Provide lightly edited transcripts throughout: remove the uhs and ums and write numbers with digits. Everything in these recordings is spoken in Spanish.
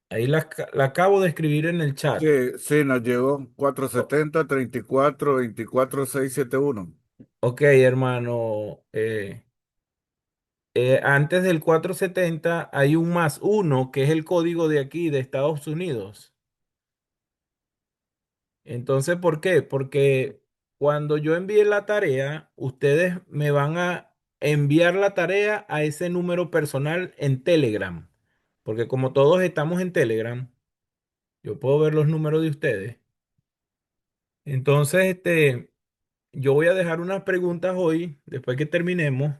Ahí la acabo de escribir en el chat. Sí, sí, nos llegó O- 470-34-24-671. ok, hermano. Antes del 470 hay un más uno, que es el código de aquí, de Estados Unidos. Entonces, ¿por qué? Porque cuando yo envíe la tarea, ustedes me van a enviar la tarea a ese número personal en Telegram. Porque como todos estamos en Telegram, yo puedo ver los números de ustedes. Entonces, yo voy a dejar unas preguntas hoy, después que terminemos,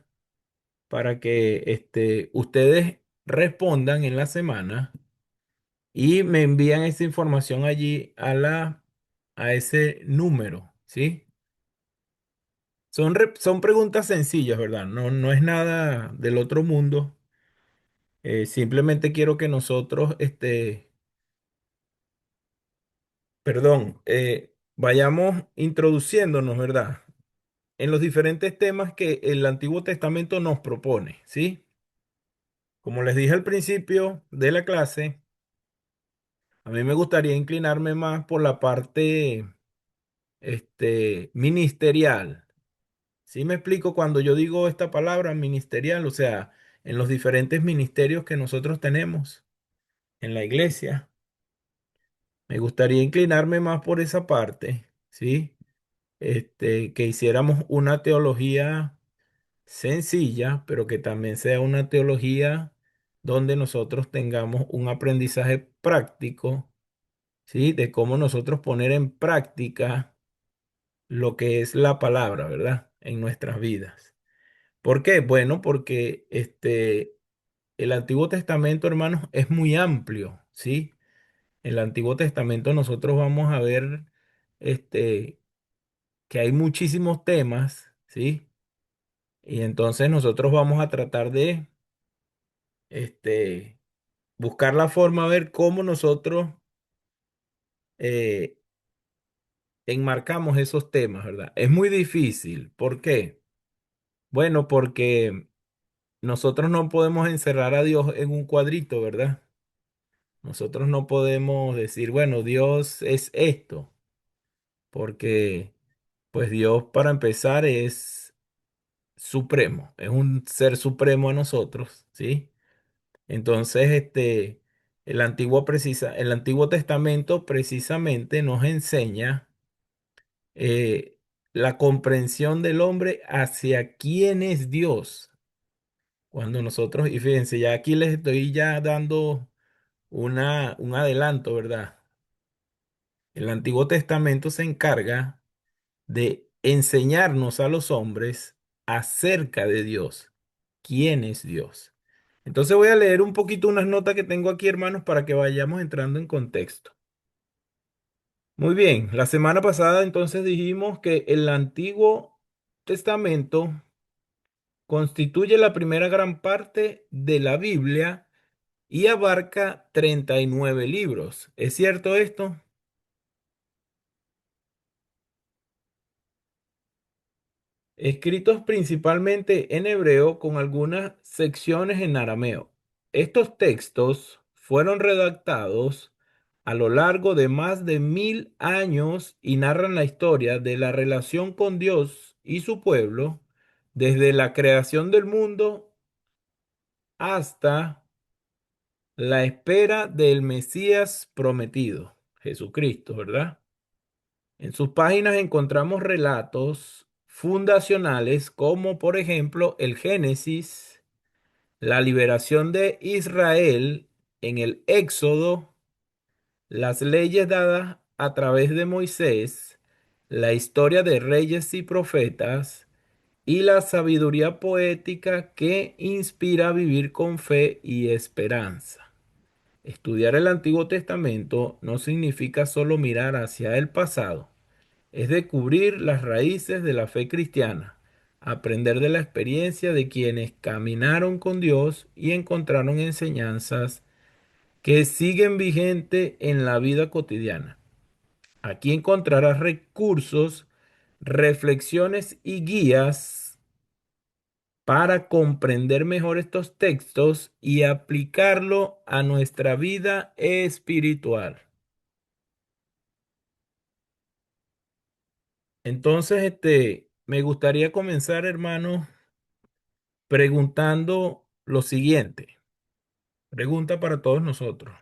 para que ustedes respondan en la semana y me envían esa información allí a ese número, ¿sí? Son preguntas sencillas, ¿verdad? No, no es nada del otro mundo. Simplemente quiero que nosotros, perdón, vayamos introduciéndonos, ¿verdad? En los diferentes temas que el Antiguo Testamento nos propone, ¿sí? Como les dije al principio de la clase, a mí me gustaría inclinarme más por la parte, ministerial. ¿Sí me explico cuando yo digo esta palabra ministerial? O sea, en los diferentes ministerios que nosotros tenemos en la iglesia. Me gustaría inclinarme más por esa parte, ¿sí? Que hiciéramos una teología sencilla, pero que también sea una teología donde nosotros tengamos un aprendizaje práctico, ¿sí? De cómo nosotros poner en práctica lo que es la palabra, ¿verdad? En nuestras vidas. ¿Por qué? Bueno, porque el Antiguo Testamento, hermanos, es muy amplio, ¿sí? En el Antiguo Testamento nosotros vamos a ver este, que hay muchísimos temas, ¿sí? Y entonces nosotros vamos a tratar de este, buscar la forma de ver cómo nosotros eh, enmarcamos esos temas, ¿verdad? Es muy difícil. ¿Por qué? Bueno, porque nosotros no podemos encerrar a Dios en un cuadrito, ¿verdad? Nosotros no podemos decir, bueno, Dios es esto, porque pues Dios para empezar es supremo, es un ser supremo a nosotros, ¿sí? Entonces, el Antiguo Testamento precisamente nos enseña eh, la comprensión del hombre hacia quién es Dios. Cuando nosotros, y fíjense, ya aquí les estoy ya dando un adelanto, ¿verdad? El Antiguo Testamento se encarga de enseñarnos a los hombres acerca de Dios. ¿Quién es Dios? Entonces voy a leer un poquito unas notas que tengo aquí, hermanos, para que vayamos entrando en contexto. Muy bien, la semana pasada entonces dijimos que el Antiguo Testamento constituye la primera gran parte de la Biblia y abarca 39 libros. ¿Es cierto esto? Escritos principalmente en hebreo con algunas secciones en arameo. Estos textos fueron redactados a lo largo de más de 1000 años y narran la historia de la relación con Dios y su pueblo desde la creación del mundo hasta la espera del Mesías prometido, Jesucristo, ¿verdad? En sus páginas encontramos relatos fundacionales como por ejemplo el Génesis, la liberación de Israel en el Éxodo, las leyes dadas a través de Moisés, la historia de reyes y profetas y la sabiduría poética que inspira a vivir con fe y esperanza. Estudiar el Antiguo Testamento no significa solo mirar hacia el pasado, es descubrir las raíces de la fe cristiana, aprender de la experiencia de quienes caminaron con Dios y encontraron enseñanzas que siguen vigentes en la vida cotidiana. Aquí encontrarás recursos, reflexiones y guías para comprender mejor estos textos y aplicarlo a nuestra vida espiritual. Entonces, me gustaría comenzar, hermano, preguntando lo siguiente. Pregunta para todos nosotros.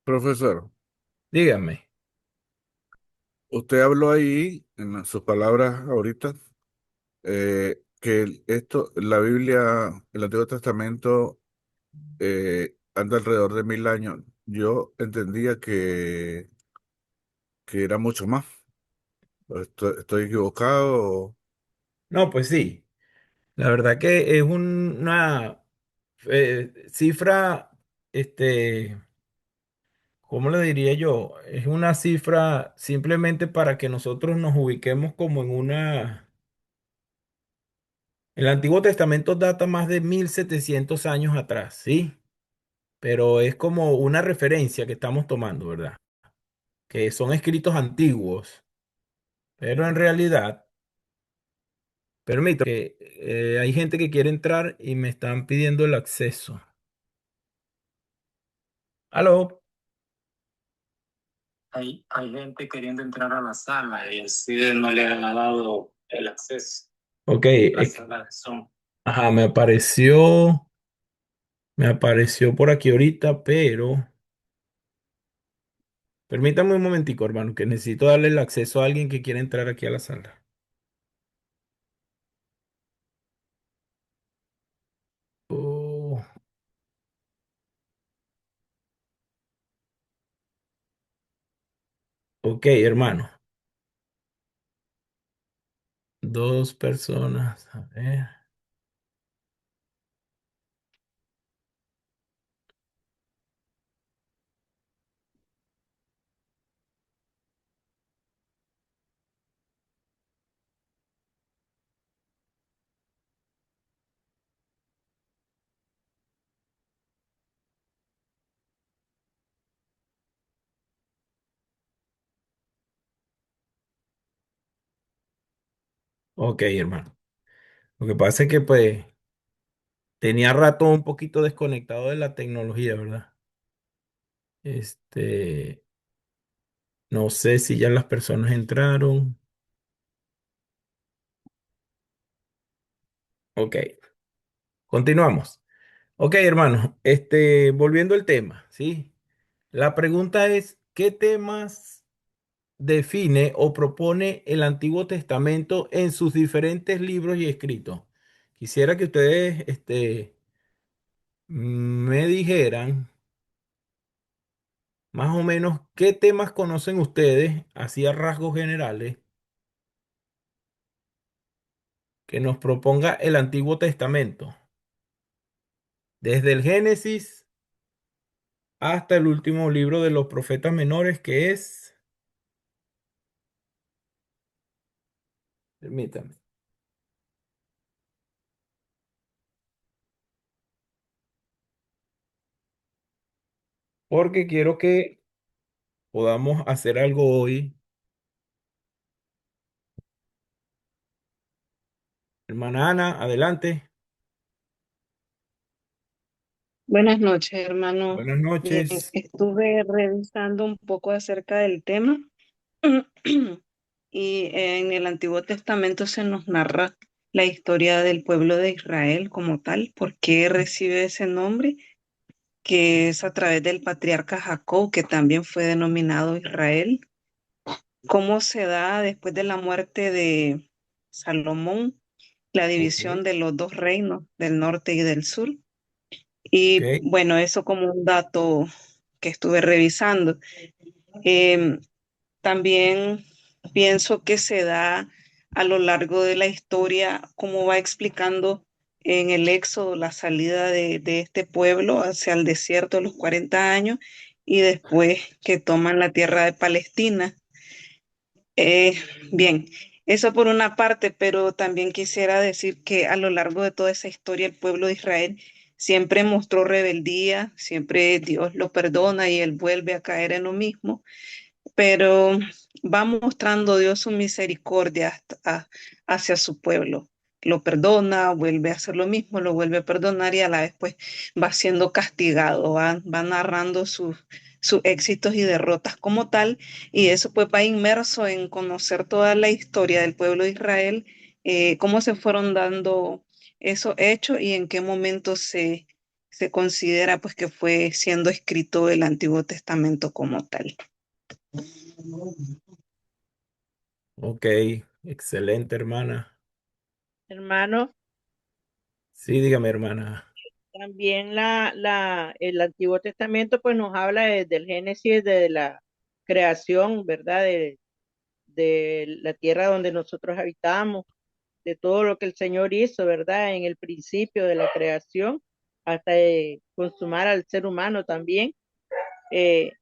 Profesor, Dígame. usted habló ahí en sus palabras ahorita que la Biblia, el Antiguo Testamento anda alrededor de 1000 años. Yo entendía que era mucho más. Estoy equivocado. No, pues sí. La verdad que es una cifra, ¿cómo le diría yo? Es una cifra simplemente para que nosotros nos ubiquemos como en una... El Antiguo Testamento data más de 1700 años atrás, ¿sí? Pero es como una referencia que estamos tomando, ¿verdad? Que son escritos antiguos, pero en realidad, permítame, que hay gente que quiere entrar y me están pidiendo el acceso. ¿Aló? Hay gente queriendo entrar a la sala y el CIDE no le ha dado el acceso Ok, a la sala de Zoom. ajá, me apareció por aquí ahorita, pero permítame un momentico, hermano, que necesito darle el acceso a alguien que quiere entrar aquí a la sala. Oh, ok, hermano, dos personas, a ver. Ok, hermano. Lo que pasa es que pues tenía rato un poquito desconectado de la tecnología, ¿verdad? Este, no sé si ya las personas entraron. Ok, continuamos. Ok, hermano, volviendo al tema, ¿sí? La pregunta es, ¿qué temas define o propone el Antiguo Testamento en sus diferentes libros y escritos? Quisiera que ustedes, me dijeran más o menos qué temas conocen ustedes, así a rasgos generales, que nos proponga el Antiguo Testamento, desde el Génesis hasta el último libro de los profetas menores, que es, permítanme, porque quiero que podamos hacer algo hoy. Hermana Ana, adelante. Buenas noches, hermano. Buenas Bien, noches. estuve revisando un poco acerca del tema y en el Antiguo Testamento se nos narra la historia del pueblo de Israel como tal, por qué recibe ese nombre, que es a través del patriarca Jacob, que también fue denominado Israel, cómo se da después de la muerte de Salomón la Ok, división de los dos reinos, del norte y del sur. ok, Y bueno, eso como un dato que estuve revisando. Em, También pienso que se da a lo largo de la historia, como va explicando en el Éxodo la salida de este pueblo hacia el desierto de los 40 años y después que toman la tierra de Palestina. Eh, Bien, eso por una parte, pero también quisiera decir que a lo largo de toda esa historia el pueblo de Israel siempre mostró rebeldía, siempre Dios lo perdona y él vuelve a caer en lo mismo. pero va mostrando Dios su misericordia hacia su pueblo. Lo perdona, vuelve a hacer lo mismo, lo vuelve a perdonar y a la vez pues va siendo castigado, va narrando sus éxitos y derrotas como tal, y eso pues va inmerso en conocer toda la historia del pueblo de Israel, cómo se fueron dando esos hechos y en qué momento se considera pues que fue siendo escrito el Antiguo Testamento como tal. Ok, excelente, hermana. Hermano, Sí, dígame, hermana. también el Antiguo Testamento pues nos habla del Génesis, de la creación, ¿verdad? De la tierra donde nosotros habitamos, de todo lo que el Señor hizo, ¿verdad? En el principio de la creación, hasta consumar al ser humano también.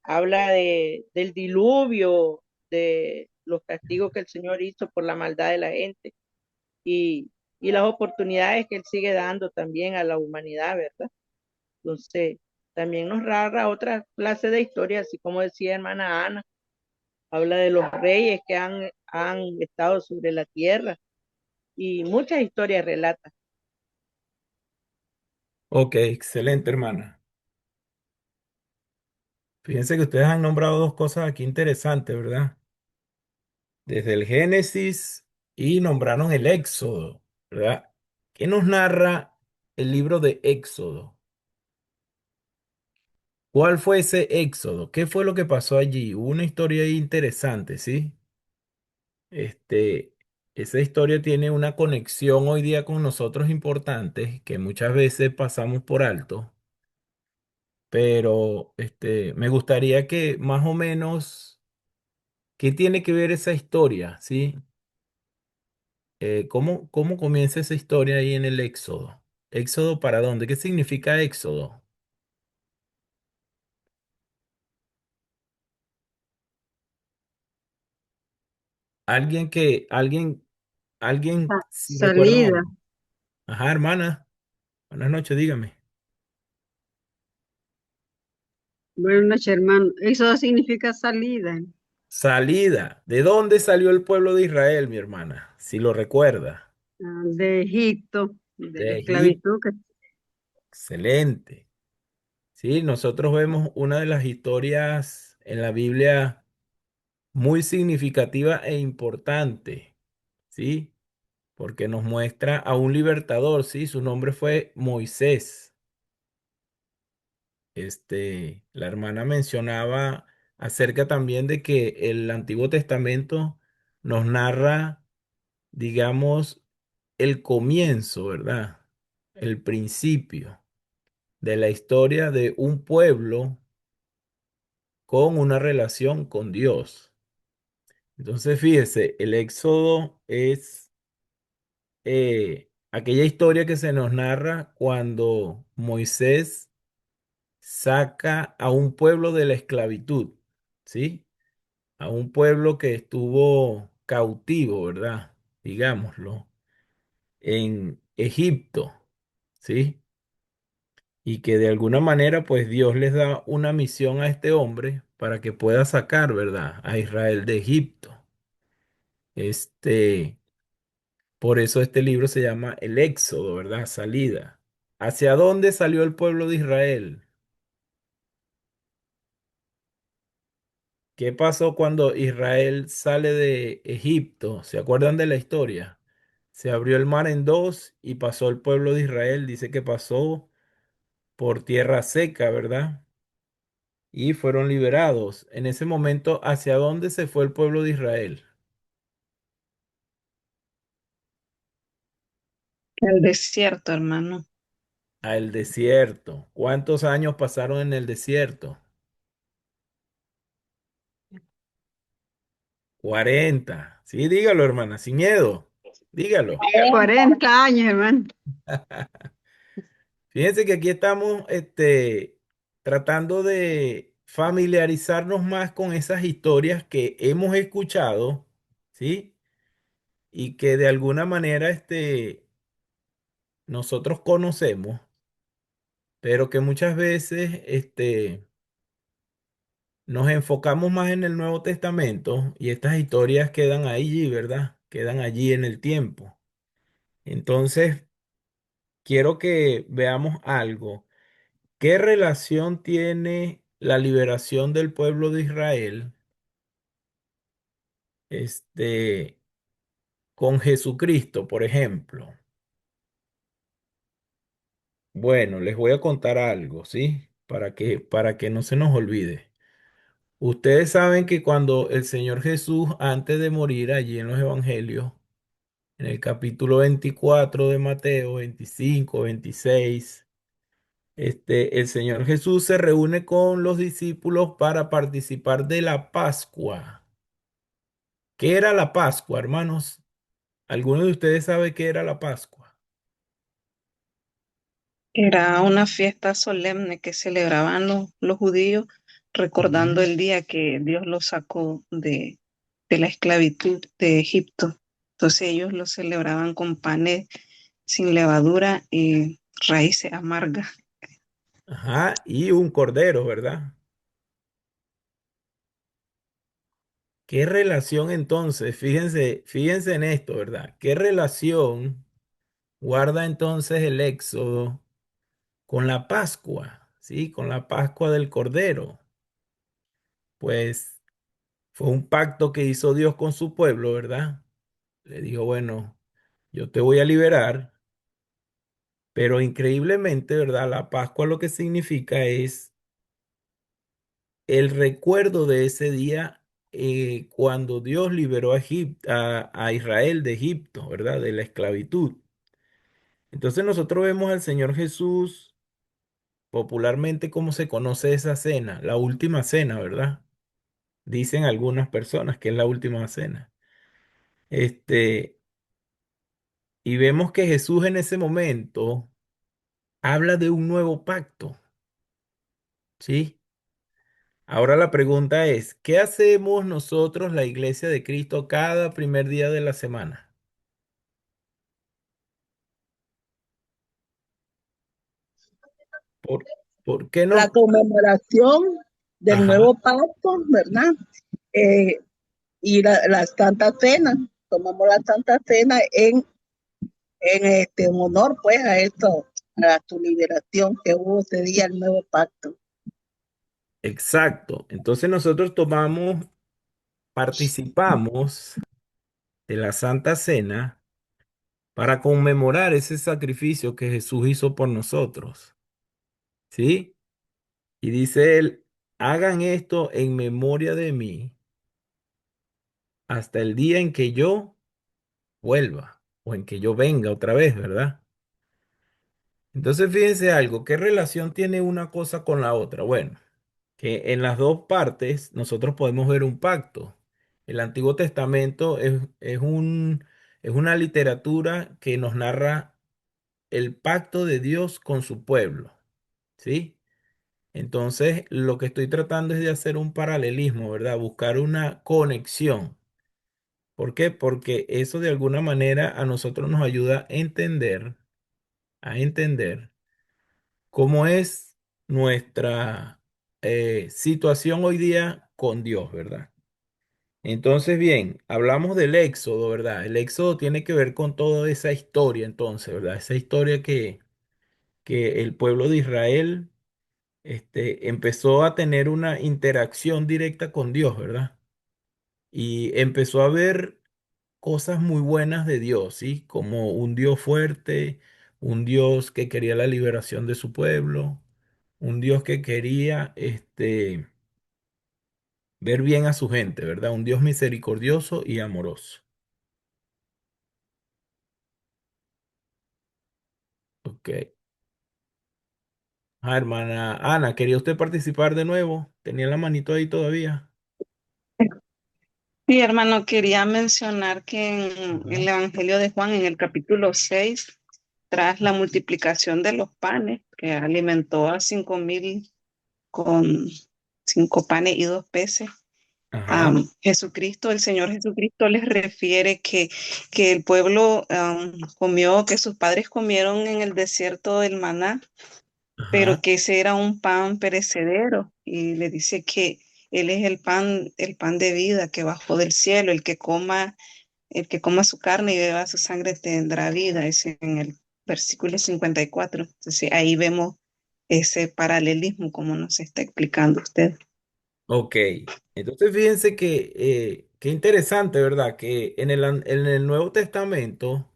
Habla del diluvio, de los castigos que el Señor hizo por la maldad de la gente y, y las oportunidades que Él sigue dando también a la humanidad, ¿verdad? Entonces, también nos narra otra clase de historias, así como decía hermana Ana, habla de los reyes que han estado sobre la tierra y muchas historias relata. Ok, excelente, hermana. Fíjense que ustedes han nombrado dos cosas aquí interesantes, ¿verdad? Desde el Génesis y nombraron el Éxodo, ¿verdad? ¿Qué nos narra el libro de Éxodo? ¿Cuál fue ese Éxodo? ¿Qué fue lo que pasó allí? Hubo una historia ahí interesante, ¿sí? Este, esa historia tiene una conexión hoy día con nosotros importante que muchas veces pasamos por alto, pero me gustaría que más o menos, ¿qué tiene que ver esa historia, ¿sí? ¿Cómo comienza esa historia ahí en el Éxodo? ¿Éxodo para dónde? ¿Qué significa Éxodo? Alguien si recuerda Salida. algo. Ajá, hermana. Buenas noches, dígame. Buenas noches, hermano. Eso significa salida, Salida. ¿De dónde salió el pueblo de Israel, mi hermana? Si lo recuerda. de Egipto, de la De Egipto. esclavitud. Excelente. Sí, nosotros vemos una de las historias en la Biblia muy significativa e importante, ¿sí? Porque nos muestra a un libertador, ¿sí? Su nombre fue Moisés. La hermana mencionaba acerca también de que el Antiguo Testamento nos narra, digamos, el comienzo, ¿verdad? El principio de la historia de un pueblo con una relación con Dios. Entonces, fíjese, el Éxodo es aquella historia que se nos narra cuando Moisés saca a un pueblo de la esclavitud, ¿sí? A un pueblo que estuvo cautivo, ¿verdad? Digámoslo, en Egipto, ¿sí? Y que de alguna manera, pues Dios les da una misión a este hombre para que pueda sacar, ¿verdad? A Israel de Egipto. Este, por eso este libro se llama El Éxodo, ¿verdad? Salida. ¿Hacia dónde salió el pueblo de Israel? ¿Qué pasó cuando Israel sale de Egipto? ¿Se acuerdan de la historia? Se abrió el mar en dos y pasó el pueblo de Israel. Dice que pasó por tierra seca, ¿verdad? Y fueron liberados. En ese momento, ¿hacia dónde se fue el pueblo de Israel? El desierto, hermano. Al desierto. ¿Cuántos años pasaron en el desierto? 40. Sí, dígalo, hermana, sin miedo. Dígalo. 40 años, hermano. Fíjense que aquí estamos tratando de familiarizarnos más con esas historias que hemos escuchado, ¿sí? Y que de alguna manera nosotros conocemos, pero que muchas veces nos enfocamos más en el Nuevo Testamento y estas historias quedan allí, ¿verdad? Quedan allí en el tiempo. Entonces, quiero que veamos algo. ¿Qué relación tiene la liberación del pueblo de Israel, este, con Jesucristo, por ejemplo? Bueno, les voy a contar algo, ¿sí? Para que no se nos olvide. Ustedes saben que cuando el Señor Jesús, antes de morir allí en los evangelios, en el capítulo 24 de Mateo, 25, 26, el Señor Jesús se reúne con los discípulos para participar de la Pascua. ¿Qué era la Pascua, hermanos? ¿Alguno de ustedes sabe qué era la Pascua? Era una fiesta solemne que celebraban los judíos recordando Ujú. el día que Dios los sacó de la esclavitud de Egipto. Entonces ellos lo celebraban con panes sin levadura y raíces amargas. Ajá, y un cordero, ¿verdad? ¿Qué relación entonces? Fíjense en esto, ¿verdad? ¿Qué relación guarda entonces el Éxodo con la Pascua? ¿Sí? Con la Pascua del Cordero. Pues fue un pacto que hizo Dios con su pueblo, ¿verdad? Le dijo, bueno, yo te voy a liberar, pero increíblemente, ¿verdad? La Pascua lo que significa es el recuerdo de ese día cuando Dios liberó a Israel de Egipto, ¿verdad? De la esclavitud. Entonces nosotros vemos al Señor Jesús popularmente como se conoce esa cena, la última cena, ¿verdad? Dicen algunas personas que es la última cena. Este, y vemos que Jesús en ese momento habla de un nuevo pacto, ¿sí? Ahora la pregunta es, ¿qué hacemos nosotros, la iglesia de Cristo, cada primer día de la semana? ¿Por, por qué La no? conmemoración del Ajá, nuevo pacto, ¿verdad? Eh, y la Santa Cena, tomamos la Santa Cena en honor pues a esto, a tu liberación que hubo ese día, el nuevo pacto. exacto. Entonces nosotros participamos de la Santa Cena para conmemorar ese sacrificio que Jesús hizo por nosotros, ¿sí? Y dice él, hagan esto en memoria de mí hasta el día en que yo vuelva o en que yo venga otra vez, ¿verdad? Entonces fíjense algo, ¿qué relación tiene una cosa con la otra? Bueno, que en las dos partes nosotros podemos ver un pacto. El Antiguo Testamento es una literatura que nos narra el pacto de Dios con su pueblo, ¿sí? Entonces, lo que estoy tratando es de hacer un paralelismo, ¿verdad? Buscar una conexión. ¿Por qué? Porque eso de alguna manera a nosotros nos ayuda a entender cómo es nuestra situación hoy día con Dios, ¿verdad? Entonces, bien, hablamos del Éxodo, ¿verdad? El Éxodo tiene que ver con toda esa historia, entonces, ¿verdad? Esa historia que el pueblo de Israel empezó a tener una interacción directa con Dios, ¿verdad? Y empezó a ver cosas muy buenas de Dios, ¿sí? Como un Dios fuerte, un Dios que quería la liberación de su pueblo, un Dios que quería ver bien a su gente, ¿verdad? Un Dios misericordioso y amoroso. Ok. Ah, hermana Ana, ¿quería usted participar de nuevo? Tenía la manito ahí todavía. Sí, hermano, quería mencionar que en el Ajá. Evangelio de Juan, en el capítulo 6, tras la multiplicación de los panes, que alimentó a 5,000 con 5 panes y 2 peces, Ajá. Jesucristo, el Señor Jesucristo les refiere que el pueblo comió, que sus padres comieron en el desierto del maná, pero Ajá. que ese era un pan perecedero. Y le dice Él es el pan de vida que bajó del cielo, el que coma su carne y beba su sangre tendrá vida, es en el versículo 54. Entonces ahí vemos ese paralelismo como nos está explicando usted. Ok, entonces fíjense que qué interesante, ¿verdad? Que en el Nuevo Testamento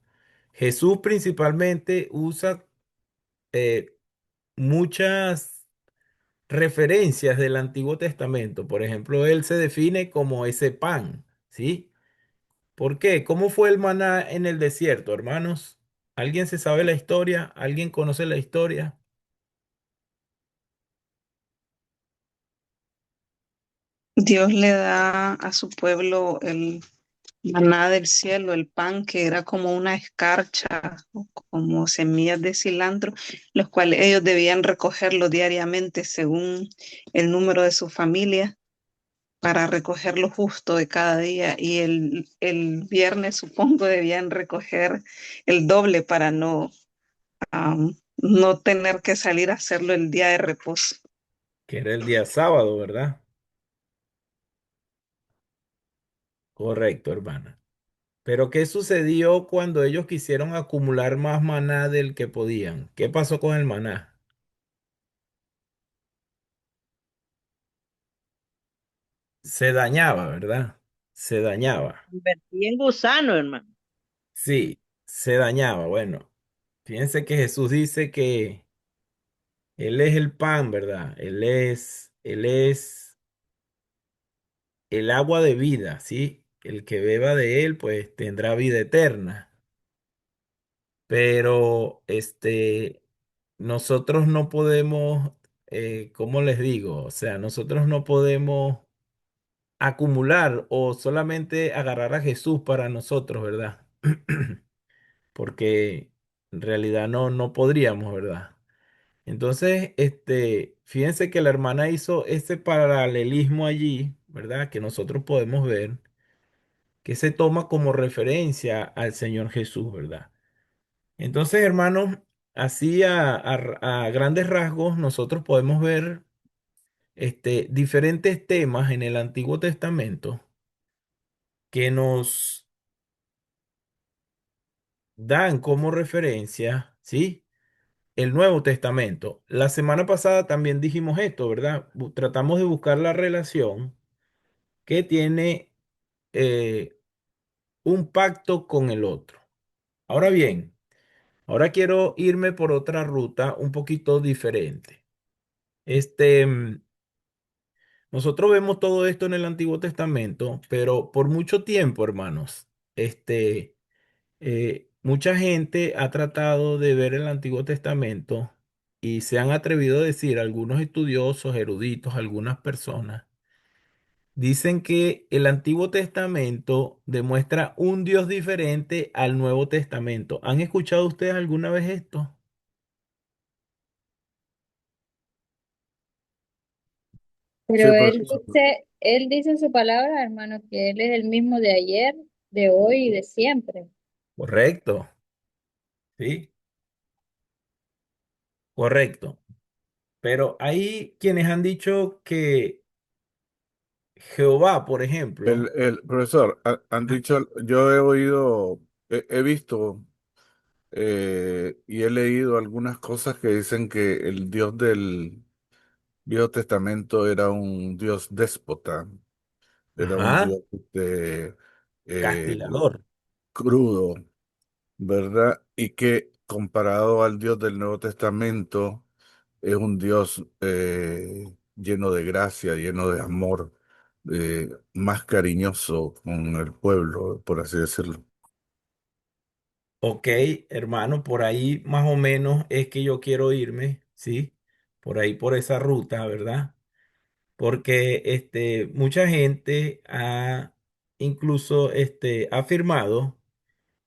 Jesús principalmente usa eh, muchas referencias del Antiguo Testamento. Por ejemplo, él se define como ese pan, ¿sí? ¿Por qué? ¿Cómo fue el maná en el desierto, hermanos? ¿Alguien se sabe la historia? ¿Alguien conoce la historia? Dios le da a su pueblo el maná del cielo, el pan que era como una escarcha, o como semillas de cilantro, los cuales ellos debían recogerlo diariamente según el número de su familia para recoger lo justo de cada día. Y el viernes, supongo, debían recoger el doble para no tener que salir a hacerlo el día de reposo. Que era el día sábado, ¿verdad? Correcto, hermana. Pero ¿qué sucedió cuando ellos quisieron acumular más maná del que podían? ¿Qué pasó con el maná? Se dañaba, ¿verdad? Se dañaba. Convertí en gusano, hermano. Sí, se dañaba. Bueno, fíjense que Jesús dice que Él es el pan, ¿verdad? Él es el agua de vida, ¿sí? El que beba de Él, pues tendrá vida eterna. Pero, nosotros no podemos, ¿cómo les digo? O sea, nosotros no podemos acumular o solamente agarrar a Jesús para nosotros, ¿verdad? Porque en realidad no podríamos, ¿verdad? Entonces, fíjense que la hermana hizo ese paralelismo allí, ¿verdad? Que nosotros podemos ver, que se toma como referencia al Señor Jesús, ¿verdad? Entonces, hermanos, así a grandes rasgos, nosotros podemos ver diferentes temas en el Antiguo Testamento que nos dan como referencia, ¿sí? El Nuevo Testamento. La semana pasada también dijimos esto, ¿verdad? Tratamos de buscar la relación que tiene eh, un pacto con el otro. Ahora bien, ahora quiero irme por otra ruta un poquito diferente. Este, mm, Nosotros vemos todo esto en el Antiguo Testamento, pero por mucho tiempo, hermanos, mucha gente ha tratado de ver el Antiguo Testamento y se han atrevido a decir, algunos estudiosos, eruditos, algunas personas, dicen que el Antiguo Testamento demuestra un Dios diferente al Nuevo Testamento. ¿Han escuchado ustedes alguna vez esto? Sí, Pero profesor. él dice en su palabra, hermano, que él es el mismo de ayer, de hoy y de siempre. Correcto, sí, correcto. Pero hay quienes han dicho que Jehová, por ejemplo, El profesor, han dicho, yo he oído, he visto y he leído algunas cosas que dicen que el Dios del Viejo Testamento era un Dios déspota, era un ajá, Dios eh, castigador. crudo, ¿verdad? Y que comparado al Dios del Nuevo Testamento es un Dios lleno de gracia, lleno de amor, más cariñoso con el pueblo, por así decirlo. Ok, hermano, por ahí más o menos es que yo quiero irme, ¿sí? Por ahí, por esa ruta, ¿verdad? Porque mucha gente ha incluso afirmado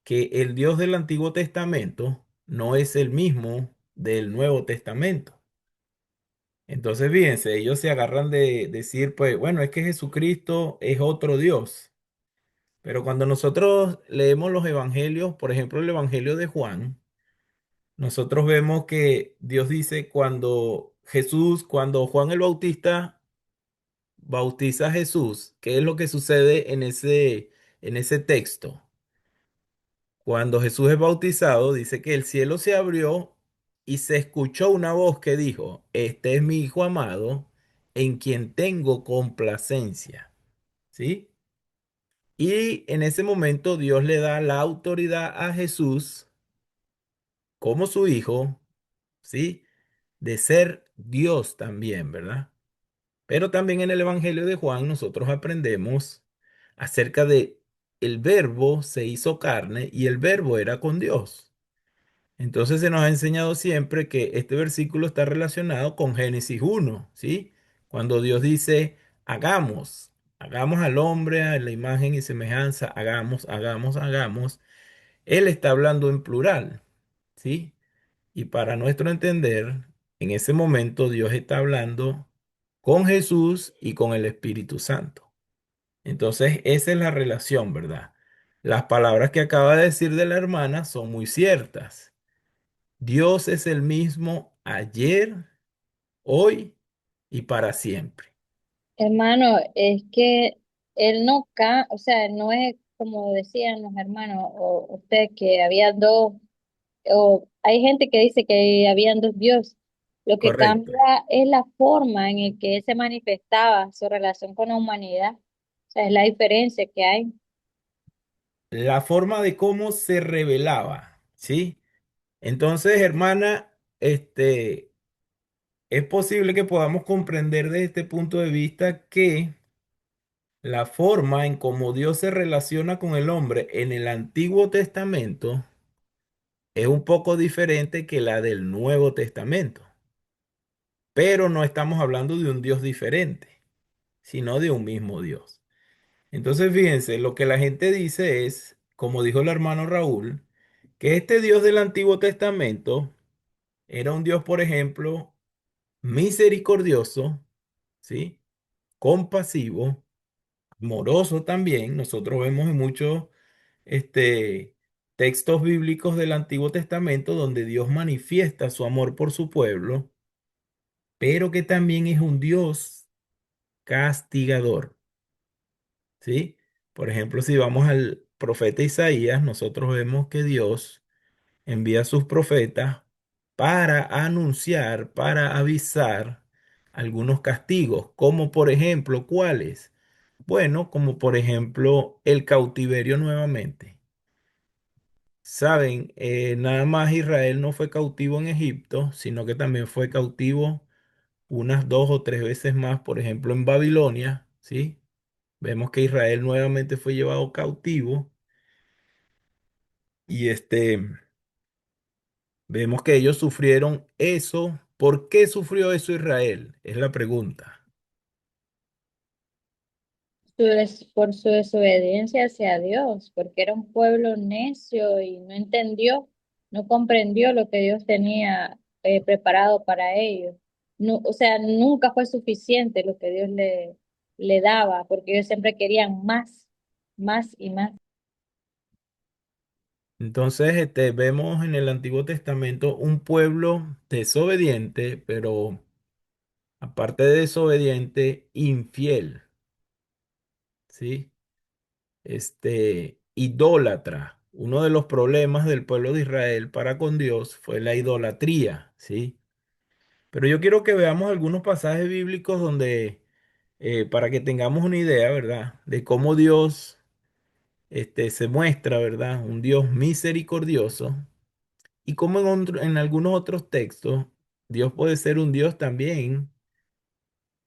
que el Dios del Antiguo Testamento no es el mismo del Nuevo Testamento. Entonces, fíjense, ellos se agarran de decir, pues, bueno, es que Jesucristo es otro Dios. Pero cuando nosotros leemos los evangelios, por ejemplo, el Evangelio de Juan, nosotros vemos que Dios dice cuando Jesús, cuando Juan el Bautista bautiza a Jesús, ¿qué es lo que sucede en ese texto? Cuando Jesús es bautizado, dice que el cielo se abrió y se escuchó una voz que dijo, este es mi Hijo amado, en quien tengo complacencia. ¿Sí? Y en ese momento Dios le da la autoridad a Jesús como su hijo, ¿sí? De ser Dios también, ¿verdad? Pero también en el Evangelio de Juan nosotros aprendemos acerca de el verbo se hizo carne y el verbo era con Dios. Entonces se nos ha enseñado siempre que este versículo está relacionado con Génesis 1, ¿sí? Cuando Dios dice, hagamos al hombre a la imagen y semejanza, hagamos. Él está hablando en plural, ¿sí? Y para nuestro entender, en ese momento Dios está hablando con Jesús y con el Espíritu Santo. Entonces, esa es la relación, ¿verdad? Las palabras que acaba de decir de la hermana son muy ciertas. Dios es el mismo ayer, hoy y para siempre. Hermano, es que él no o sea, no es como decían los hermanos o usted que había dos, o hay gente que dice que habían dos dioses. Lo que Correcto. cambia es la forma en el que él se manifestaba, su relación con la humanidad. O sea, es la diferencia que hay. La forma de cómo se revelaba, ¿sí? Entonces, hermana, es posible que podamos comprender desde este punto de vista que la forma en cómo Dios se relaciona con el hombre en el Antiguo Testamento es un poco diferente que la del Nuevo Testamento, pero no estamos hablando de un Dios diferente, sino de un mismo Dios. Entonces, fíjense, lo que la gente dice es, como dijo el hermano Raúl, que este Dios del Antiguo Testamento era un Dios, por ejemplo, misericordioso, ¿sí? Compasivo, amoroso también. Nosotros vemos en muchos textos bíblicos del Antiguo Testamento donde Dios manifiesta su amor por su pueblo, pero que también es un Dios castigador, ¿sí? Por ejemplo, si vamos al profeta Isaías, nosotros vemos que Dios envía a sus profetas para anunciar, para avisar algunos castigos, como por ejemplo, ¿cuáles? Bueno, como por ejemplo el cautiverio nuevamente. Saben, nada más Israel no fue cautivo en Egipto, sino que también fue cautivo unas dos o tres veces más, por ejemplo, en Babilonia, ¿sí? Vemos que Israel nuevamente fue llevado cautivo y vemos que ellos sufrieron eso. ¿Por qué sufrió eso Israel? Es la pregunta. Por su desobediencia hacia Dios, porque era un pueblo necio y no entendió, no comprendió lo que Dios tenía preparado para ellos. No, o sea, nunca fue suficiente lo que Dios le daba, porque ellos siempre querían más y más. Entonces, vemos en el Antiguo Testamento un pueblo desobediente, pero aparte de desobediente, infiel, ¿sí? Idólatra. Uno de los problemas del pueblo de Israel para con Dios fue la idolatría, ¿sí? Pero yo quiero que veamos algunos pasajes bíblicos donde, para que tengamos una idea, ¿verdad? De cómo Dios, se muestra, ¿verdad? Un Dios misericordioso y cómo en algunos otros textos Dios puede ser un Dios también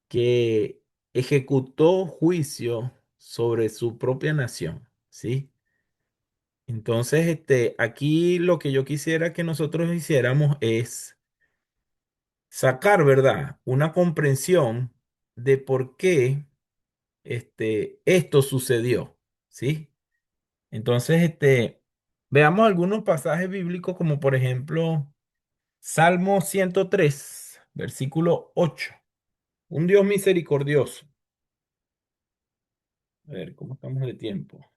que ejecutó juicio sobre su propia nación, ¿sí? Entonces, aquí lo que yo quisiera que nosotros hiciéramos es sacar, ¿verdad? Una comprensión de por qué, esto sucedió, ¿sí? Entonces, veamos algunos pasajes bíblicos como por ejemplo Salmo 103, versículo 8. Un Dios misericordioso. A ver, ¿cómo estamos de tiempo? Ok,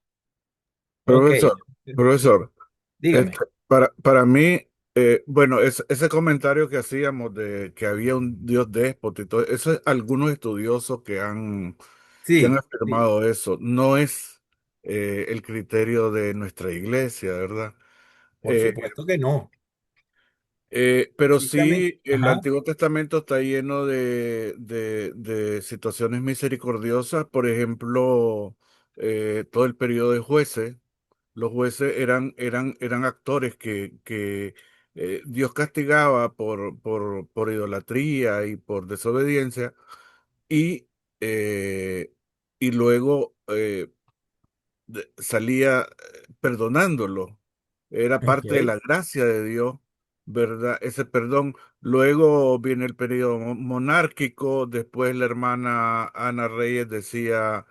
Profesor, profesor, este, dígame. para mí Bueno, ese comentario que hacíamos de que había un Dios déspota y todo, eso es algunos estudiosos que han Sí, sí, afirmado eso. No es el criterio de nuestra iglesia, ¿verdad? por Eh, supuesto que no. pero Precisamente, sí, el ajá, Antiguo Testamento está lleno de situaciones misericordiosas. Por ejemplo, todo el periodo de jueces. Los jueces eran actores que Dios castigaba por idolatría y por desobediencia y, eh, y luego salía perdonándolo. Era parte de ok. la gracia de Dios, ¿verdad? Ese perdón. Luego viene el periodo monárquico, después la hermana Ana Reyes decía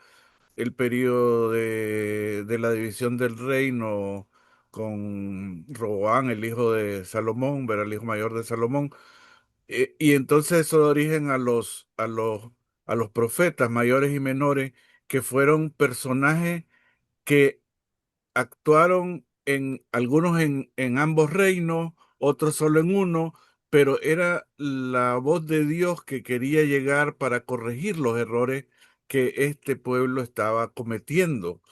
el periodo de la división del reino con Roboán, el hijo de Salomón, ¿verdad? El hijo mayor de Salomón. Y entonces eso da origen a los profetas mayores y menores, que fueron personajes que actuaron en algunos en ambos reinos, otros solo en uno, pero era la voz de Dios que quería llegar para corregir los errores que este pueblo estaba cometiendo.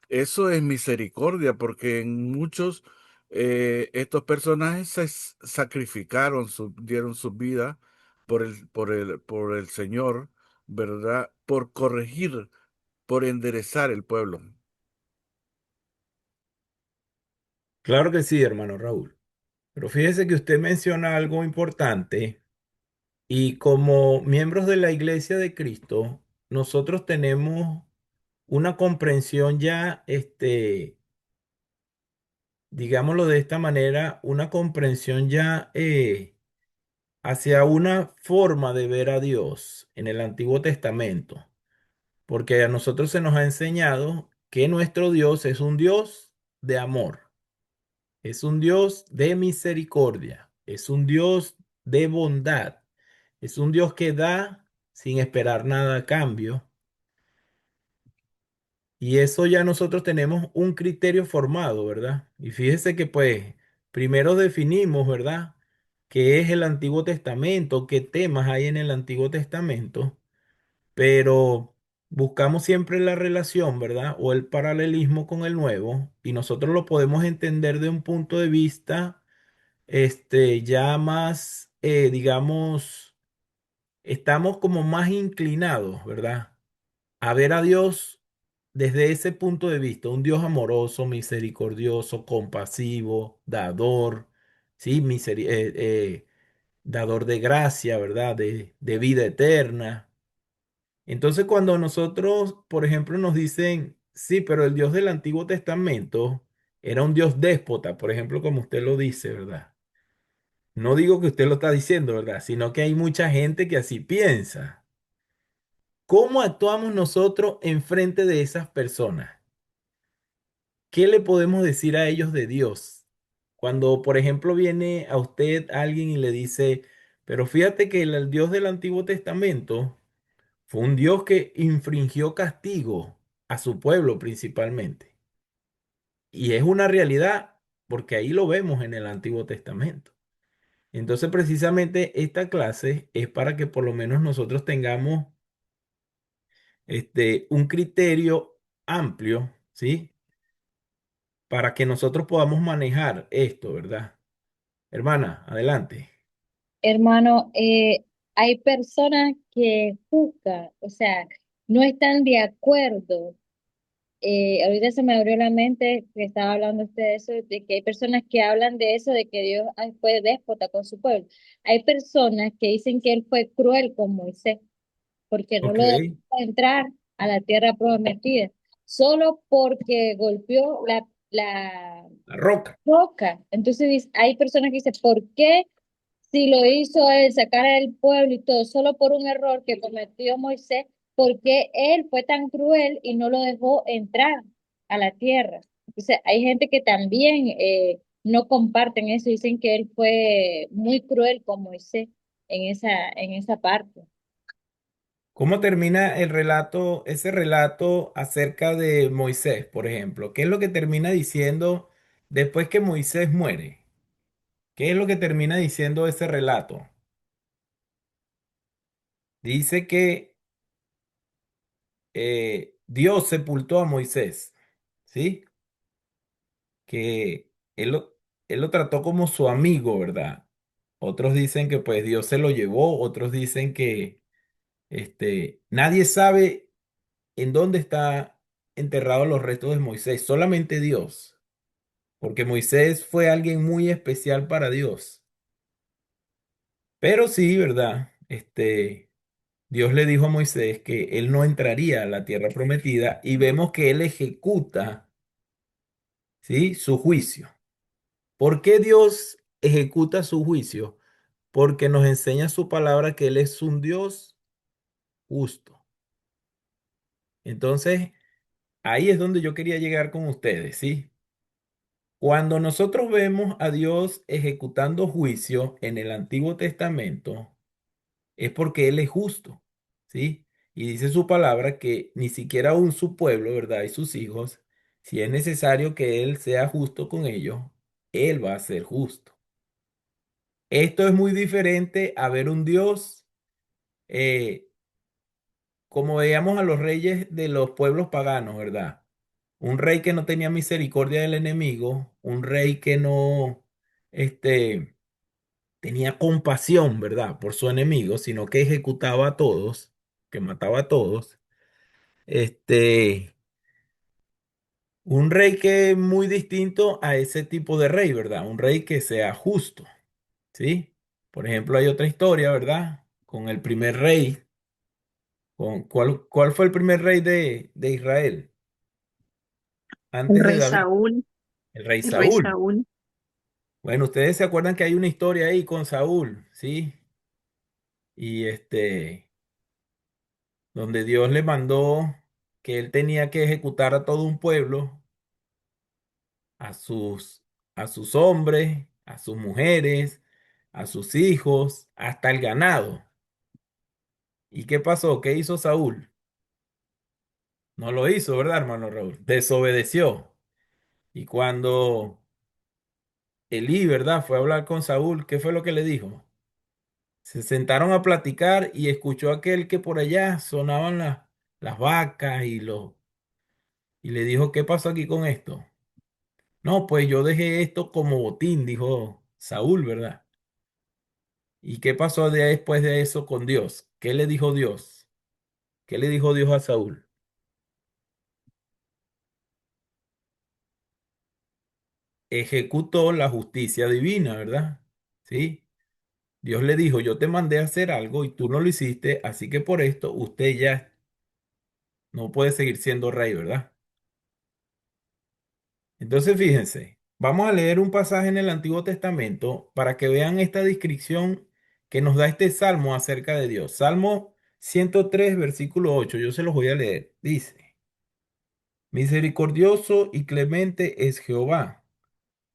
Eso es misericordia, porque en muchos estos personajes sacrificaron, dieron su vida por el Señor, ¿verdad? Por corregir, por enderezar el pueblo. Claro que sí, hermano Raúl. Pero fíjese que usted menciona algo importante y como miembros de la Iglesia de Cristo, nosotros tenemos una comprensión ya, digámoslo de esta manera, una comprensión ya hacia una forma de ver a Dios en el Antiguo Testamento, porque a nosotros se nos ha enseñado que nuestro Dios es un Dios de amor, es un Dios de misericordia, es un Dios de bondad, es un Dios que da sin esperar nada a cambio. Y eso ya nosotros tenemos un criterio formado, ¿verdad? Y fíjese que pues primero definimos, ¿verdad? ¿Qué es el Antiguo Testamento? ¿Qué temas hay en el Antiguo Testamento? Pero buscamos siempre la relación, ¿verdad? O el paralelismo con el Nuevo y nosotros lo podemos entender de un punto de vista, ya más, digamos, estamos como más inclinados, ¿verdad? A ver a Dios desde ese punto de vista, un Dios amoroso, misericordioso, compasivo, dador, ¿sí? Dador de gracia, ¿verdad? De vida eterna. Entonces, cuando nosotros, por ejemplo, nos dicen, sí, pero el Dios del Antiguo Testamento era un Dios déspota, por ejemplo, como usted lo dice, ¿verdad? No digo que usted lo está diciendo, ¿verdad? Sino que hay mucha gente que así piensa. ¿Cómo actuamos nosotros en frente de esas personas? ¿Qué le podemos decir a ellos de Dios? Cuando, por ejemplo, viene a usted alguien y le dice, pero fíjate que el Dios del Antiguo Testamento fue un Dios que infringió castigo a su pueblo principalmente. Y es una realidad porque ahí lo vemos en el Antiguo Testamento. Entonces, precisamente esta clase es para que por lo menos nosotros tengamos un criterio amplio, ¿sí? Para que nosotros podamos manejar esto, ¿verdad? Hermana, adelante. Hermano, hay personas que juzgan, o sea, no están de acuerdo. Ahorita se me abrió la mente que estaba hablando usted de eso, de que hay personas que hablan de eso, de que Dios fue déspota con su pueblo. Hay personas que dicen que él fue cruel con Moisés, porque no Ok, lo dejó entrar a la tierra prometida, solo porque golpeó la la roca. roca. Entonces hay personas que dicen, ¿por qué si lo hizo él sacar al pueblo y todo, solo por un error que cometió Moisés, por qué él fue tan cruel y no lo dejó entrar a la tierra? Entonces hay gente que también no comparten eso, dicen que él fue muy cruel con Moisés en esa parte. ¿Cómo termina el relato, ese relato acerca de Moisés, por ejemplo? ¿Qué es lo que termina diciendo después que Moisés muere? ¿Qué es lo que termina diciendo ese relato? Dice que Dios sepultó a Moisés, ¿sí? Que él lo trató como su amigo, ¿verdad? Otros dicen que pues Dios se lo llevó, otros dicen que nadie sabe en dónde está enterrados los restos de Moisés, solamente Dios, porque Moisés fue alguien muy especial para Dios. Pero sí, ¿verdad? Dios le dijo a Moisés que él no entraría a la tierra prometida y vemos que él ejecuta, ¿sí? Su juicio. ¿Por qué Dios ejecuta su juicio? Porque nos enseña su palabra que Él es un Dios justo. Entonces, ahí es donde yo quería llegar con ustedes, ¿sí? Cuando nosotros vemos a Dios ejecutando juicio en el Antiguo Testamento, es porque Él es justo, ¿sí? Y dice su palabra que ni siquiera aún su pueblo, ¿verdad? Y sus hijos, si es necesario que Él sea justo con ellos, Él va a ser justo. Esto es muy diferente a ver un Dios eh, como veíamos a los reyes de los pueblos paganos, ¿verdad? Un rey que no tenía misericordia del enemigo, un rey que no este, tenía compasión, ¿verdad? Por su enemigo, sino que ejecutaba a todos, que mataba a todos. Este, un rey que es muy distinto a ese tipo de rey, ¿verdad? Un rey que sea justo, ¿sí? Por ejemplo, hay otra historia, ¿verdad? Con el primer rey. ¿Cuál fue el primer rey de Israel? El Antes de rey David, Saúl, el rey el rey Saúl. Saúl. Bueno, ustedes se acuerdan que hay una historia ahí con Saúl, ¿sí? Y donde Dios le mandó que él tenía que ejecutar a todo un pueblo, a sus, a sus hombres, a sus mujeres, a sus hijos, hasta el ganado. ¿Y qué pasó? ¿Qué hizo Saúl? No lo hizo, ¿verdad, hermano Raúl? Desobedeció. Y cuando Elí, ¿verdad? Fue a hablar con Saúl, ¿qué fue lo que le dijo? Se sentaron a platicar y escuchó aquel que por allá sonaban las vacas y le dijo, ¿qué pasó aquí con esto? No, pues yo dejé esto como botín, dijo Saúl, ¿verdad? ¿Y qué pasó después de eso con Dios? ¿Qué le dijo Dios? ¿Qué le dijo Dios a Saúl? Ejecutó la justicia divina, ¿verdad? ¿Sí? Dios le dijo, yo te mandé a hacer algo y tú no lo hiciste, así que por esto usted ya no puede seguir siendo rey, ¿verdad? Entonces, fíjense, vamos a leer un pasaje en el Antiguo Testamento para que vean esta descripción que nos da este salmo acerca de Dios. Salmo 103, versículo 8. Yo se los voy a leer. Dice, misericordioso y clemente es Jehová,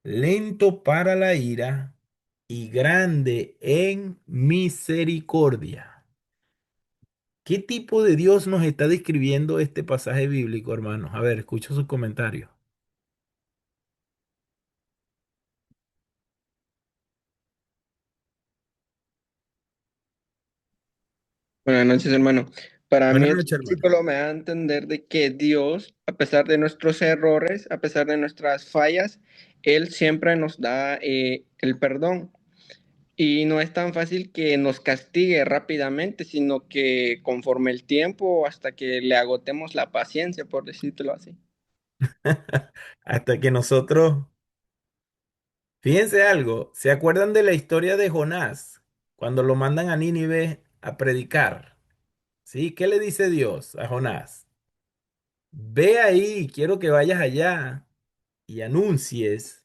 lento para la ira y grande en misericordia. ¿Qué tipo de Dios nos está describiendo este pasaje bíblico, hermanos? A ver, escucho sus comentarios. Buenas noches, hermano. Para mí Buenas este noches, hermano. versículo me da a entender de que Dios, a pesar de nuestros errores, a pesar de nuestras fallas, Él siempre nos da el perdón. Y no es tan fácil que nos castigue rápidamente, sino que conforme el tiempo, hasta que le agotemos la paciencia, por decírtelo así. Hasta que nosotros, fíjense algo, ¿se acuerdan de la historia de Jonás cuando lo mandan a Nínive a predicar? ¿Sí? ¿Qué le dice Dios a Jonás? Ve ahí, quiero que vayas allá y anuncies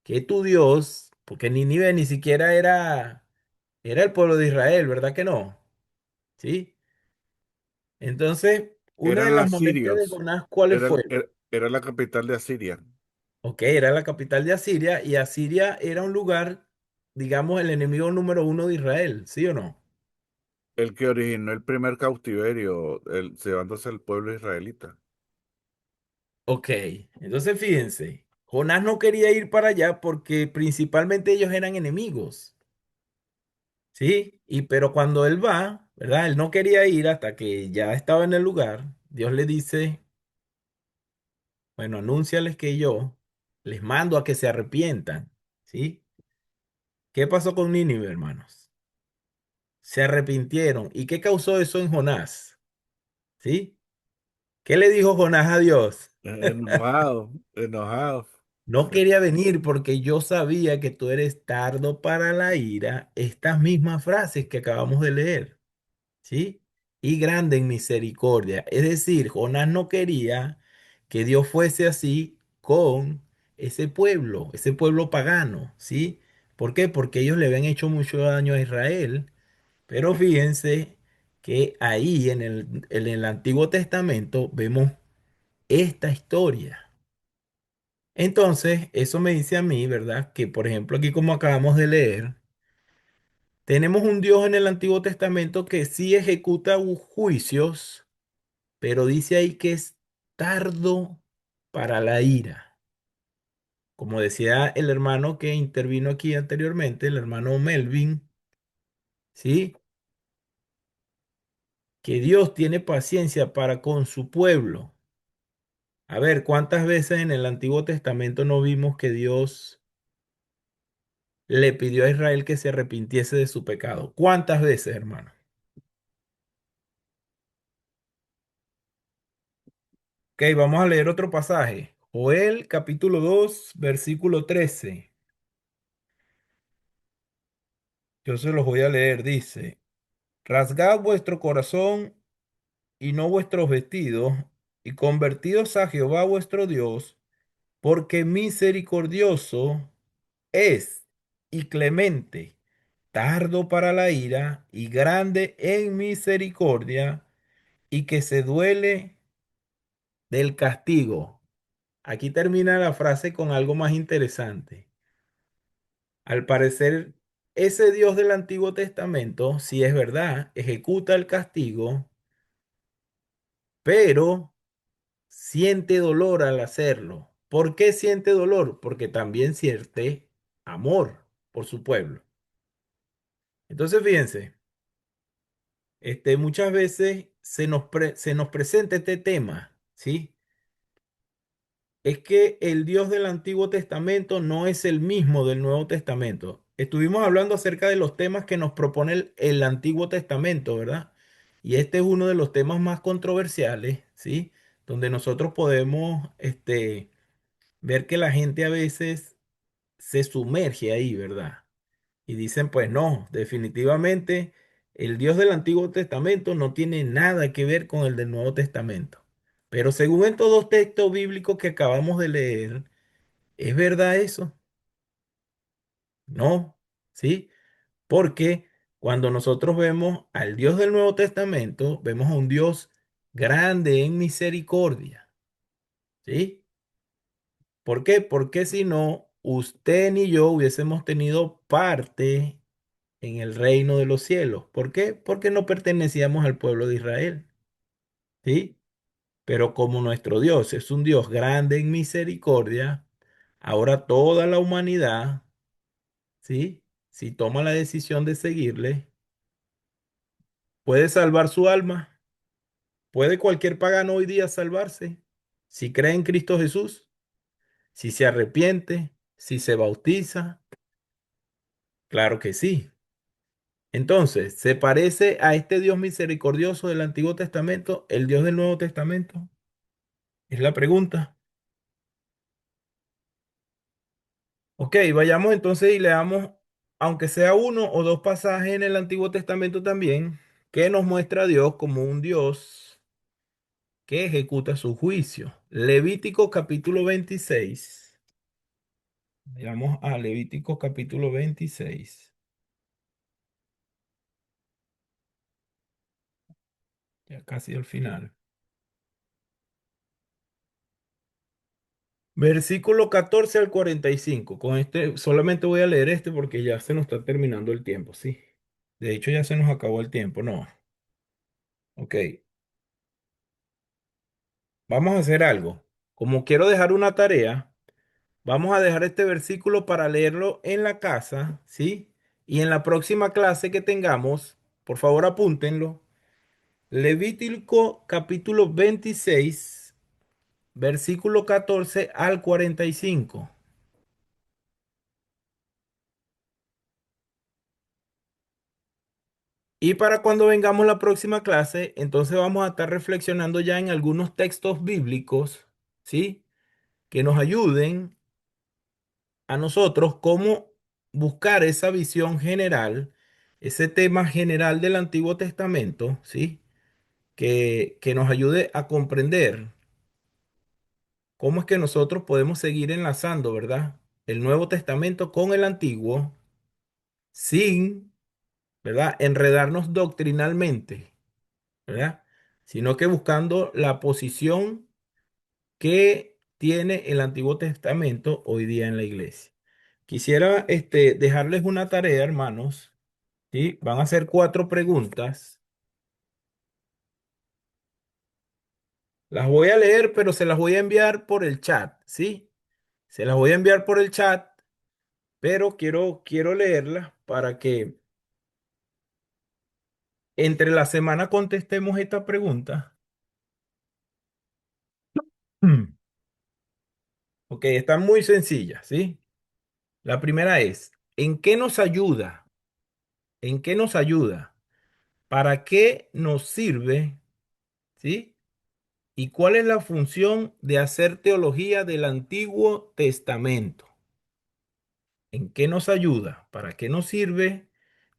que tu Dios, porque Nínive ni siquiera era el pueblo de Israel, ¿verdad que no? ¿Sí? Entonces, una de Eran las molestias de asirios. Jonás, ¿cuáles fueron? Era la capital de Asiria. Ok, era la capital de Asiria y Asiria era un lugar, digamos, el enemigo número uno de Israel, ¿sí o no? El que originó el primer cautiverio, llevándose al pueblo israelita. Ok, entonces fíjense, Jonás no quería ir para allá porque principalmente ellos eran enemigos, ¿sí? Y pero cuando él va, ¿verdad? Él no quería ir hasta que ya estaba en el lugar. Dios le dice, bueno, anúnciales que yo les mando a que se arrepientan, ¿sí? ¿Qué pasó con Nínive, hermanos? Se arrepintieron. ¿Y qué causó eso en Jonás? ¿Sí? ¿Qué le dijo Jonás a Dios? Enojado, enojado. No quería venir porque yo sabía que tú eres tardo para la ira. Estas mismas frases que acabamos de leer, ¿sí? Y grande en misericordia. Es decir, Jonás no quería que Dios fuese así con ese pueblo pagano, ¿sí? ¿Por qué? Porque ellos le habían hecho mucho daño a Israel. Pero fíjense que ahí en el Antiguo Testamento vemos esta historia. Entonces, eso me dice a mí, ¿verdad? Que por ejemplo aquí como acabamos de leer, tenemos un Dios en el Antiguo Testamento que sí ejecuta juicios, pero dice ahí que es tardo para la ira. Como decía el hermano que intervino aquí anteriormente, el hermano Melvin, ¿sí? Que Dios tiene paciencia para con su pueblo. A ver, ¿cuántas veces en el Antiguo Testamento no vimos que Dios le pidió a Israel que se arrepintiese de su pecado? ¿Cuántas veces, hermano? Ok, vamos a leer otro pasaje. Joel capítulo 2, versículo 13. Yo se los voy a leer. Dice, rasgad vuestro corazón y no vuestros vestidos, y convertidos a Jehová vuestro Dios, porque misericordioso es y clemente, tardo para la ira y grande en misericordia, y que se duele del castigo. Aquí termina la frase con algo más interesante. Al parecer, ese Dios del Antiguo Testamento, si es verdad, ejecuta el castigo, pero siente dolor al hacerlo. ¿Por qué siente dolor? Porque también siente amor por su pueblo. Entonces, fíjense, muchas veces se nos presenta este tema, ¿sí? Es que el Dios del Antiguo Testamento no es el mismo del Nuevo Testamento. Estuvimos hablando acerca de los temas que nos propone el Antiguo Testamento, ¿verdad? Y este es uno de los temas más controversiales, ¿sí? Donde nosotros podemos, ver que la gente a veces se sumerge ahí, ¿verdad? Y dicen, pues no, definitivamente el Dios del Antiguo Testamento no tiene nada que ver con el del Nuevo Testamento. Pero según estos dos textos bíblicos que acabamos de leer, ¿es verdad eso? No, ¿sí? Porque cuando nosotros vemos al Dios del Nuevo Testamento, vemos a un Dios grande en misericordia, ¿sí? ¿Por qué? Porque si no, usted ni yo hubiésemos tenido parte en el reino de los cielos. ¿Por qué? Porque no pertenecíamos al pueblo de Israel, ¿sí? Pero como nuestro Dios es un Dios grande en misericordia, ahora toda la humanidad, ¿sí? Si toma la decisión de seguirle, puede salvar su alma. ¿Puede cualquier pagano hoy día salvarse? Si cree en Cristo Jesús, si se arrepiente, si se bautiza, claro que sí. Entonces, ¿se parece a este Dios misericordioso del Antiguo Testamento, el Dios del Nuevo Testamento? Es la pregunta. Ok, vayamos entonces y leamos, aunque sea uno o dos pasajes en el Antiguo Testamento también, que nos muestra a Dios como un Dios que ejecuta su juicio. Levítico capítulo 26. Vamos a Levítico capítulo 26. Ya casi al final. Versículo 14 al 45. Con este solamente voy a leer este porque ya se nos está terminando el tiempo, ¿sí? De hecho, ya se nos acabó el tiempo, ¿no? Ok, vamos a hacer algo. Como quiero dejar una tarea, Vamos a dejar este versículo para leerlo en la casa, ¿sí? Y en la próxima clase que tengamos, por favor apúntenlo. Levítico capítulo 26, versículo 14 al 45. Y para cuando vengamos la próxima clase, entonces vamos a estar reflexionando ya en algunos textos bíblicos, ¿sí? Que nos ayuden a nosotros cómo buscar esa visión general, ese tema general del Antiguo Testamento, ¿sí? Que nos ayude a comprender cómo es que nosotros podemos seguir enlazando, ¿verdad? El Nuevo Testamento con el Antiguo sin, ¿verdad? Enredarnos doctrinalmente, ¿verdad? Sino que buscando la posición que tiene el Antiguo Testamento hoy día en la iglesia. Quisiera dejarles una tarea, hermanos, ¿sí? Van a hacer 4 preguntas. Las voy a leer, pero se las voy a enviar por el chat, ¿sí? Se las voy a enviar por el chat, pero quiero leerlas para que entre la semana contestemos esta pregunta. Ok, están muy sencillas, ¿sí? La primera es, ¿en qué nos ayuda? ¿En qué nos ayuda? ¿Para qué nos sirve? ¿Sí? ¿Y cuál es la función de hacer teología del Antiguo Testamento? ¿En qué nos ayuda? ¿Para qué nos sirve?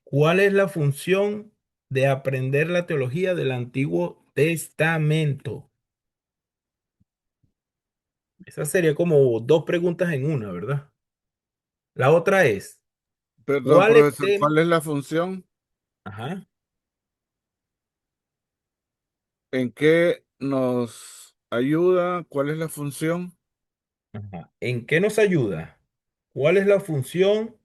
¿Cuál es la función de aprender la teología del Antiguo Testamento? Esa sería como 2 preguntas en una, ¿verdad? La otra es, Perdón, ¿cuáles profesor, temas? ¿cuál es la función? Ajá, ¿En qué nos ayuda? ¿Cuál es la función? ajá. ¿En qué nos ayuda? ¿Cuál es la función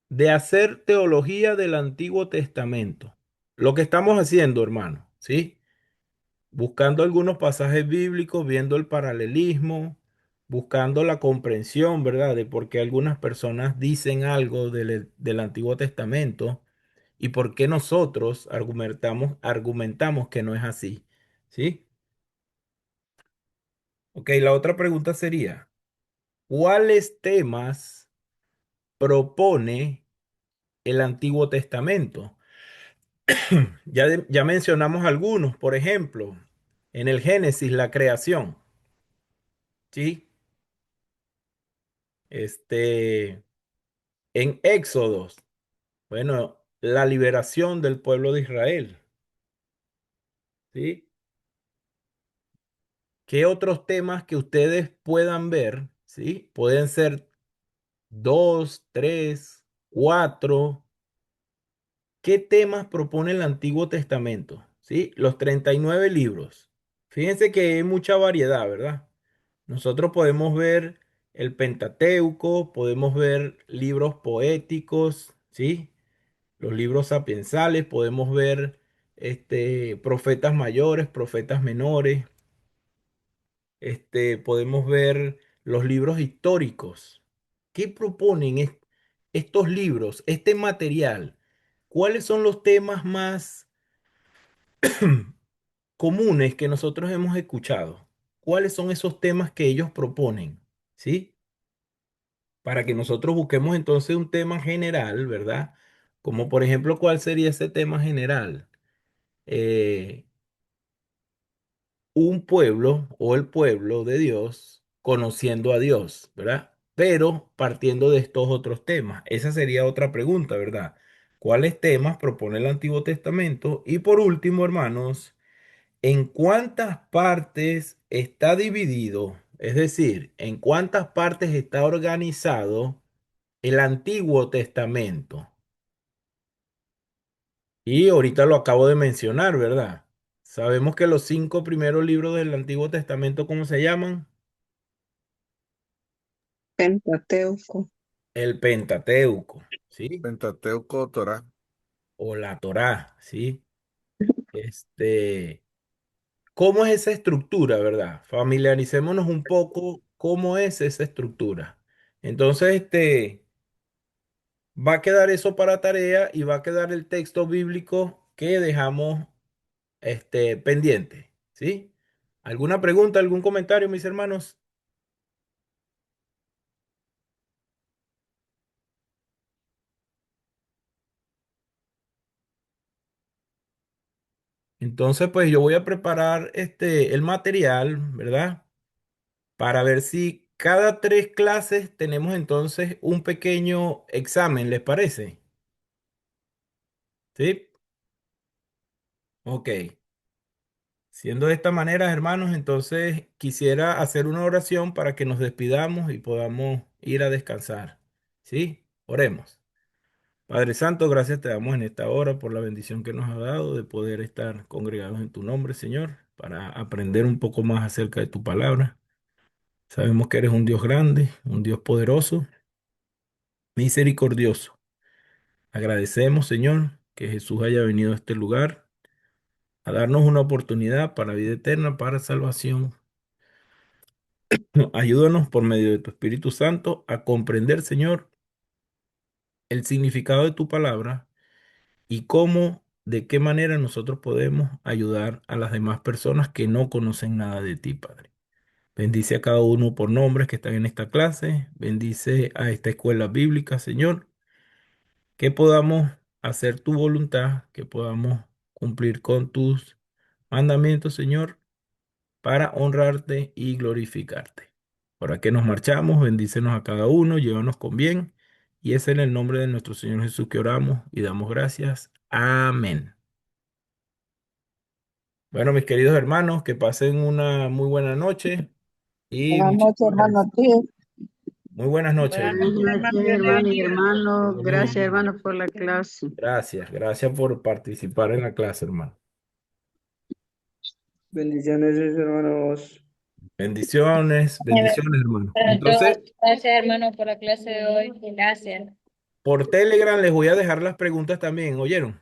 de hacer teología del Antiguo Testamento? Lo que estamos haciendo, hermano, ¿sí? Buscando algunos pasajes bíblicos, viendo el paralelismo, buscando la comprensión, ¿verdad? De por qué algunas personas dicen algo del Antiguo Testamento y por qué nosotros argumentamos que no es así, ¿sí? Ok, la otra pregunta sería, ¿cuáles temas propone el Antiguo Testamento? Ya mencionamos algunos, por ejemplo, en el Génesis, la creación, ¿sí? Este, en Éxodos, bueno, la liberación del pueblo de Israel, ¿sí? ¿Qué otros temas que ustedes puedan ver, ¿sí? Pueden ser 2, 3, 4. ¿Qué temas propone el Antiguo Testamento? ¿Sí? Los 39 libros. Fíjense que hay mucha variedad, ¿verdad? Nosotros podemos ver el Pentateuco, podemos ver libros poéticos, ¿sí? Los libros sapiensales, podemos ver profetas mayores, profetas menores, podemos ver los libros históricos. ¿Qué proponen estos libros, este material? ¿Cuáles son los temas más comunes que nosotros hemos escuchado? ¿Cuáles son esos temas que ellos proponen? ¿Sí? Para que nosotros busquemos entonces un tema general, ¿verdad? Como por ejemplo, ¿cuál sería ese tema general? Eh, un pueblo o el pueblo de Dios conociendo a Dios, ¿verdad? Pero partiendo de estos otros temas. Esa sería otra pregunta, ¿verdad? ¿Cuáles temas propone el Antiguo Testamento? Y por último, hermanos, ¿en cuántas partes está dividido? Es decir, ¿en cuántas partes está organizado el Antiguo Testamento? Y ahorita lo acabo de mencionar, ¿verdad? Sabemos que los 5 primeros libros del Antiguo Testamento, ¿cómo se llaman? Pentateuco. El Pentateuco, ¿sí? Pentateuco, Torá. O la Torá, ¿sí? Este, ¿Cómo es esa estructura, verdad? Familiaricémonos un poco cómo es esa estructura. Entonces, va a quedar eso para tarea y va a quedar el texto bíblico que dejamos, pendiente, ¿sí? ¿Alguna pregunta, algún comentario, mis hermanos? Entonces, pues yo voy a preparar el material, ¿verdad? Para ver si cada 3 clases tenemos entonces un pequeño examen, ¿les parece? ¿Sí? Ok. Siendo de esta manera, hermanos, entonces quisiera hacer una oración para que nos despidamos y podamos ir a descansar. ¿Sí? Oremos. Padre Santo, gracias te damos en esta hora por la bendición que nos ha dado de poder estar congregados en tu nombre, Señor, para aprender un poco más acerca de tu palabra. Sabemos que eres un Dios grande, un Dios poderoso, misericordioso. Agradecemos, Señor, que Jesús haya venido a este lugar a darnos una oportunidad para vida eterna, para salvación. Ayúdanos por medio de tu Espíritu Santo a comprender, Señor, el significado de tu palabra y cómo, de qué manera nosotros podemos ayudar a las demás personas que no conocen nada de ti, Padre. Bendice a cada uno por nombres que están en esta clase. Bendice a esta escuela bíblica, Señor, que podamos hacer tu voluntad, que podamos cumplir con tus mandamientos, Señor, para honrarte y glorificarte. Ahora que nos marchamos, bendícenos a cada uno, llévanos con bien. Y es en el nombre de nuestro Señor Jesús que oramos y damos gracias. Amén. Bueno, mis queridos hermanos, que pasen una muy buena noche y Buenas noches, muchísimas hermano gracias. tío. Muy buenas noches, Buenas hermanos. Buenas noches, hermano. noches, Dios le hermano y bendiga. hermano. Lo Gracias, mismo. hermano, por la clase. Gracias, gracias por participar en la clase, hermano. Bendiciones, hermanos. Bendiciones, bendiciones, hermano. Pronto, Entonces, gracias hermano por la clase de hoy. Gracias. por Telegram les voy a dejar las preguntas también, ¿oyeron?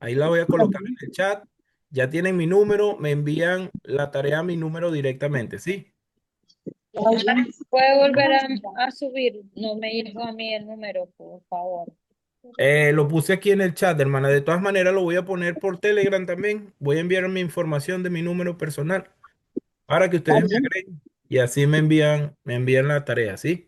Ahí las voy a colocar en el chat. Ya tienen mi número, me envían la tarea a mi número directamente, ¿sí? ¿Puede volver a subir? No me llegó a mí el número, por favor. Lo puse aquí en el chat, hermana. De todas maneras, lo voy a poner por Telegram también. Voy a enviar mi información de mi número personal para que ustedes me agreguen y así me envían la tarea, ¿sí?